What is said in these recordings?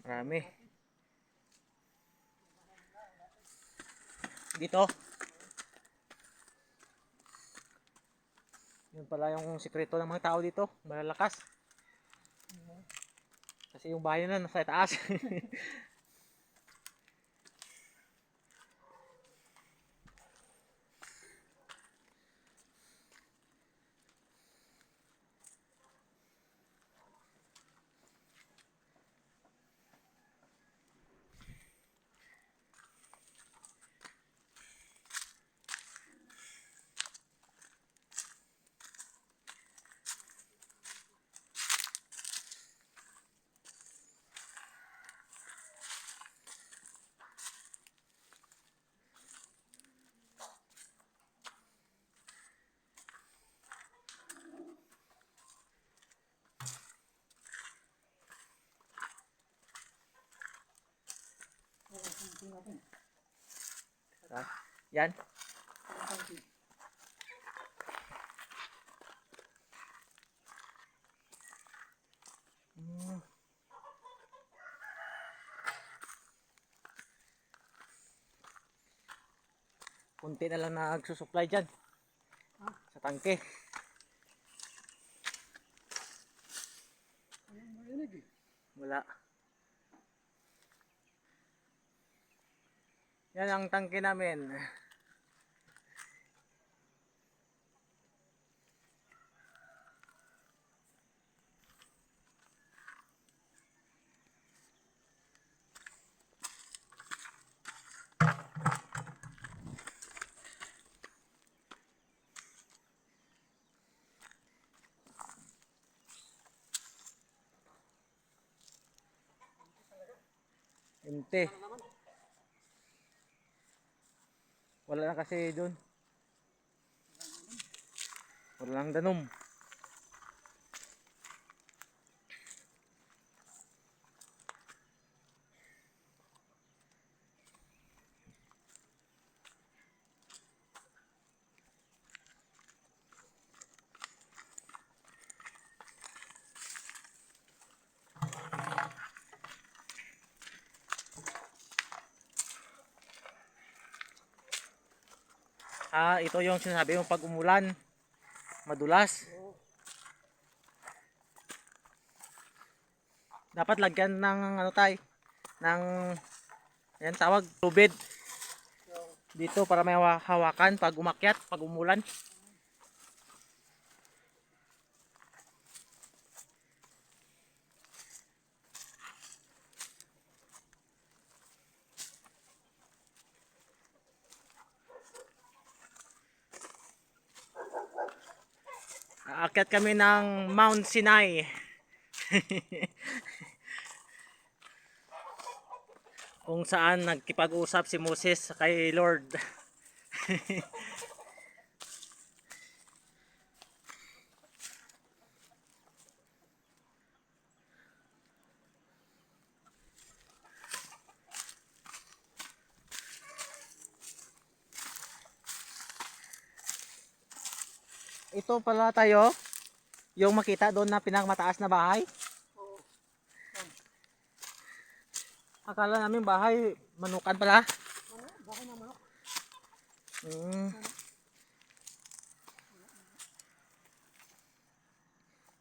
Marami. Dito. Yun pala yung sikreto ng mga tao dito. Malalakas. Kasi yung bahay na nasa taas. Yan. Kunti na lang nagsusupply dyan. Sa tangke. Wala. Yan ang tangke namin. Ente. Wala na kasi doon. Wala lang danom. Ito yung sinasabi mo pag umulan, madulas. Dapat lagyan ng ano tay, ng ayan tawag, tubig dito para may hawakan pag umakyat, pag umulan. Aakyat kami ng Mount Sinai. Kung saan nagkipag-usap si Moses kay Lord. Ito pala tayo, yung makita doon na pinakmataas na bahay. Akala namin bahay, manukan pala. Bahay na manok.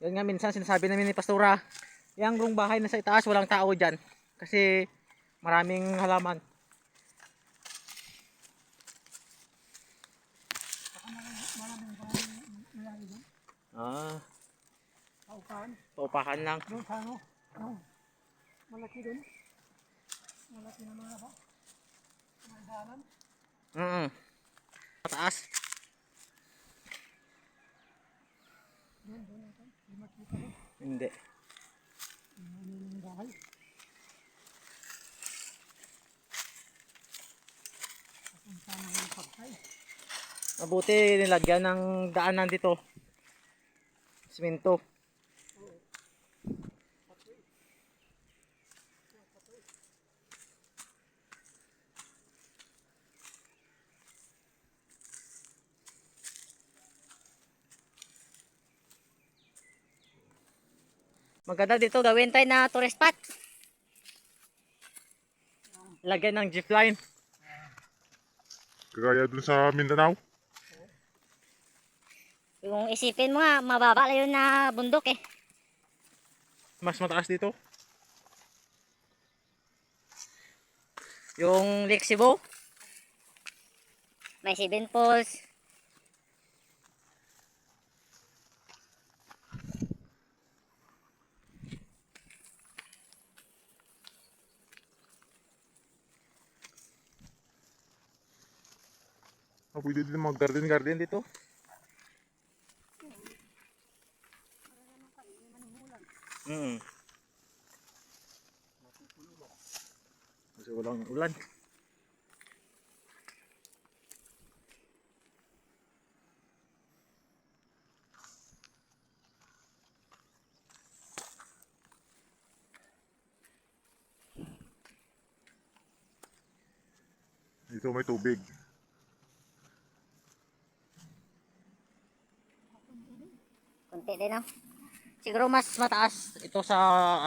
Yan nga minsan sinasabi namin ni Pastora, yung rong bahay na sa itaas, walang tao dyan. Kasi maraming halaman. Maraming bahay mayari doon. Paupahan. Paupahan lang. Doon sa ano? Malaki doon. Malaki na mga ba? May daanan. Mataas. Doon ito. Hindi makita doon. Hindi. Ano yung bahay? Papunta na yung pagkay. Mabuti nilagyan ng daanan dito. Simento. Maganda dito gawin tayo na tourist spot. lagyan ng jeep line. Kagaya dun sa Mindanao. Yung isipin mo nga, mababa lang yun na bundok eh. Mas mataas dito. Yung Lake Cebu. May 7 falls. Pwede din mag-garden dito. Kasi walang ulan. Dito may tubig. Kunti din oh. Siguro mas mataas ito sa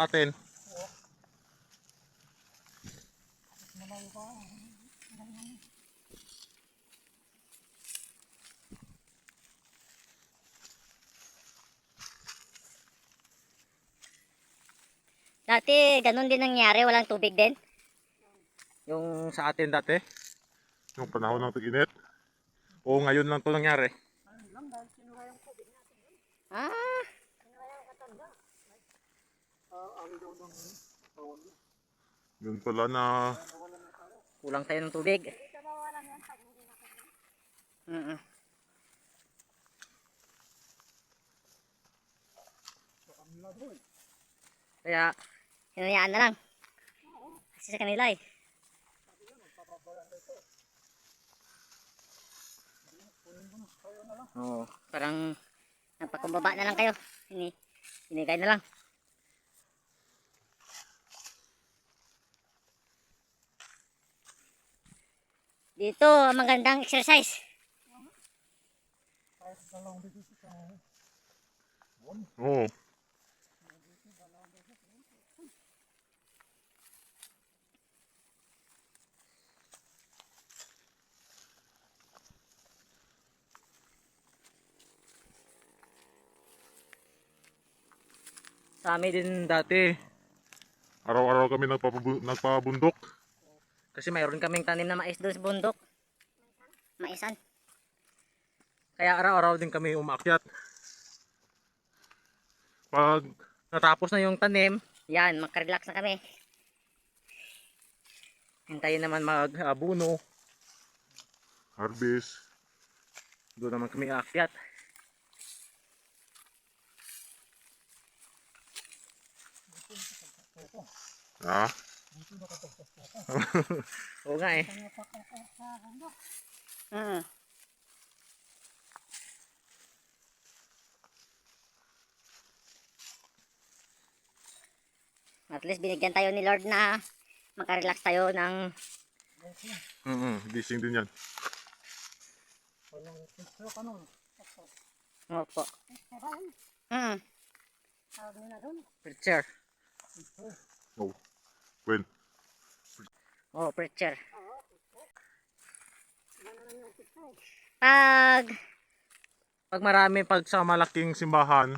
atin. Dati ganun din nangyari, walang tubig din. Yung sa atin dati. Yung panahon ng tag-init. O ngayon lang to nangyari. Ah, Yun pala na Kulang tayo ng tubig. mm. Kaya Hinayaan na lang. Kasi sa kanila eh. Parang nagpakumbaba na lang kayo. Hinigay na lang. Dito, magandang exercise. Oo. sa amin din dati. Araw-araw kami nagpabundok. Kasi mayroon kaming tanim na mais doon sa bundok. Maisan. Kaya araw-araw din kami umakyat. Pag natapos na yung tanim, Yan, makarelax na kami. hintayin naman mag-abuno. Harvest. Doon naman kami aakyat. Ah, Oo nga eh. Mm. At least binigyan tayo ni Lord na makarelax tayo ng gising din yan. opo. Mm. Preacher. Oh. When? Oh, preacher. Pag Pag Sa malaking simbahan,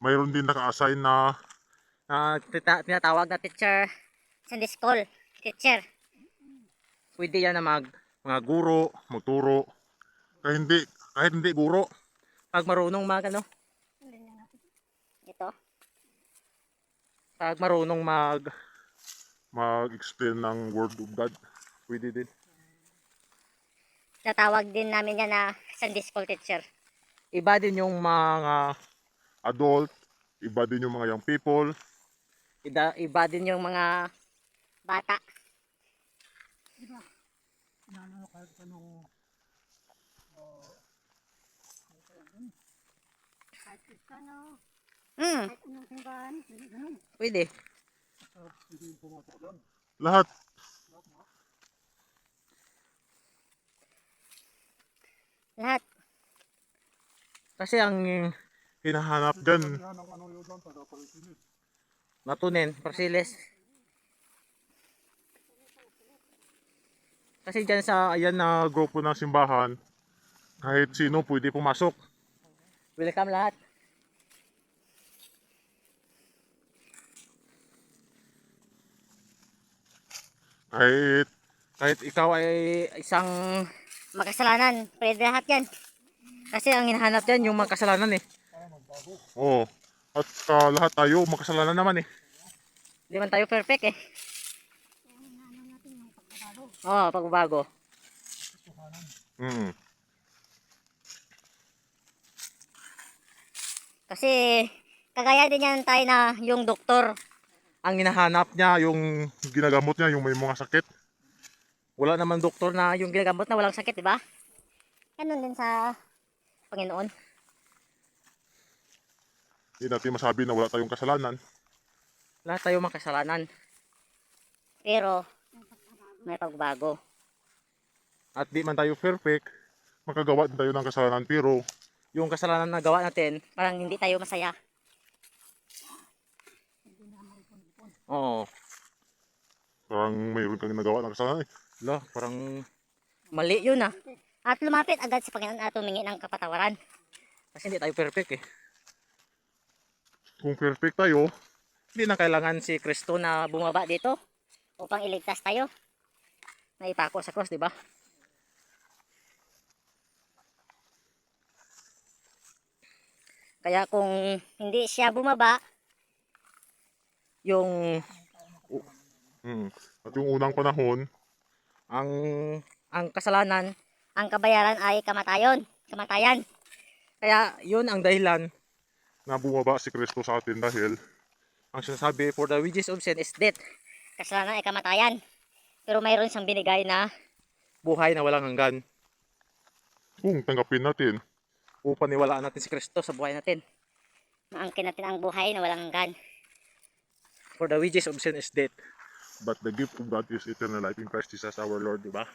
mayroon din naka-assign na tinatawag na teacher, Sunday school, teacher. pwede yan na mga guro, magturo. Kahit hindi guro, pag marunong Ito. pag marunong mag-explain ng Word of God. Pwede din. Tatawag din namin yan na Sunday school teacher. iba din yung mga Adult, iba din yung mga young people. iba din yung mga Bata. Inano kahit anong kahit ano, Mm. kahit anong simbahan, ganun. pwede. Lahat. Lahat. Kasi ang Hinahanap dyan. matunin, parsiles. Kasi dyan sa Ayan na grupo ng simbahan, kahit sino pwede pumasok. welcome lahat. Kahit Kahit ikaw ay isang Makasalanan, pwede lahat yan. kasi ang hinahanap dyan yung mga kasalanan eh. oh, at lahat tayo makasalanan naman eh. Hindi man tayo perfect eh. Oo, pagbabago. Mm. Kasi kagaya din yan tayo na yung doktor. Ang hinahanap niya Yung ginagamot niya, yung may mga sakit. wala naman doktor na yung ginagamot na walang sakit, di ba? Ganun din sa Panginoon. Hindi natin masabi na wala tayong kasalanan. Lahat tayo makasalanan. Pero may pagbabago. At di man tayo perfect, Makagawa din tayo ng kasalanan, pero yung kasalanan na gawa natin, Parang hindi tayo masaya. oo. parang mayroon kang nagawa ng kasalanan eh. Lo, parang Mali yun ah. At lumapit agad sa Panginoon at humingi ng kapatawaran. kasi hindi tayo perfect eh. Kung perfect tayo, Hindi na kailangan si Kristo na Bumaba dito upang iligtas tayo. na ipako sa cross, di ba? Kaya kung hindi siya bumaba, Yung at yung unang panahon, ang ang kasalanan, ang kabayaran ay kamatayon. Kamatayan. kaya yun ang dahilan. na bumaba si Kristo sa atin dahil Ang sinasabi, for the wages of sin is death, Kasalanan ay kamatayan. Pero mayroon siyang binigay na buhay na walang hanggan. kung tanggapin natin, O paniwalaan natin si Kristo sa buhay natin. maangkin natin ang buhay na walang hanggan. For the wages of sin is death. but the gift of God is eternal life in Christ Jesus our Lord, di ba?